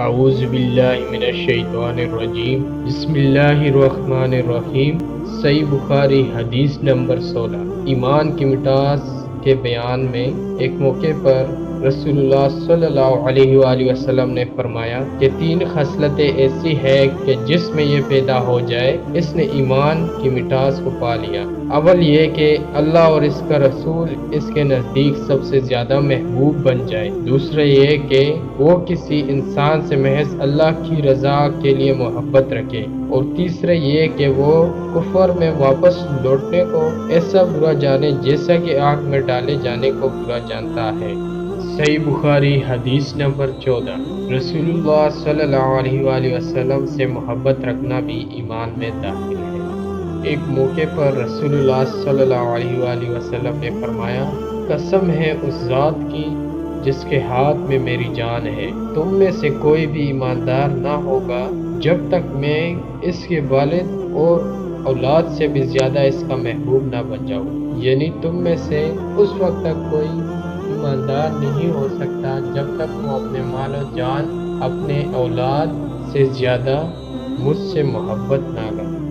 اعوذ باللہ من الشیطان الرجیم، بسم اللہ الرحمن الرحیم۔ صحیح بخاری حدیث نمبر 16۔ ایمان کی مٹاس کے بیان میں ایک موقع پر رسول اللہ صلی اللہ علیہ وآلہ وسلم نے فرمایا کہ 3 خصلتیں ایسی ہیں کہ جس میں یہ پیدا ہو جائے اس نے ایمان کی مٹاس کو پا لیا۔ اول یہ کہ اللہ اور اس کا رسول اس کے نزدیک سب سے زیادہ محبوب بن جائے۔ دوسرا یہ کہ وہ کسی انسان سے محض اللہ کی رضا کے لیے محبت رکھے، اور تیسرا یہ کہ وہ کفر میں واپس لوٹنے کو ایسا برا جانے جیسا کہ آگ میں ڈالے جانے کو برا جانتا ہے۔ صحیح بخاری حدیث نمبر 14۔ رسول اللہ صلی اللہ علیہ وآلہ وسلم سے محبت رکھنا بھی ایمان میں داخل ہے۔ ایک موقع پر رسول اللہ صلی اللہ علیہ وآلہ وسلم نے فرمایا، قسم ہے اس ذات کی جس کے ہاتھ میں میری جان ہے، تم میں سے کوئی بھی ایماندار نہ ہوگا جب تک میں اس کے والد اور اولاد سے بھی زیادہ اس کا محبوب نہ بن جاؤں۔ یعنی تم میں سے اس وقت تک کوئی ایماندار نہیں ہو سکتا جب تک وہ اپنے مال و جان، اپنے اولاد سے زیادہ مجھ سے محبت نہ کرے۔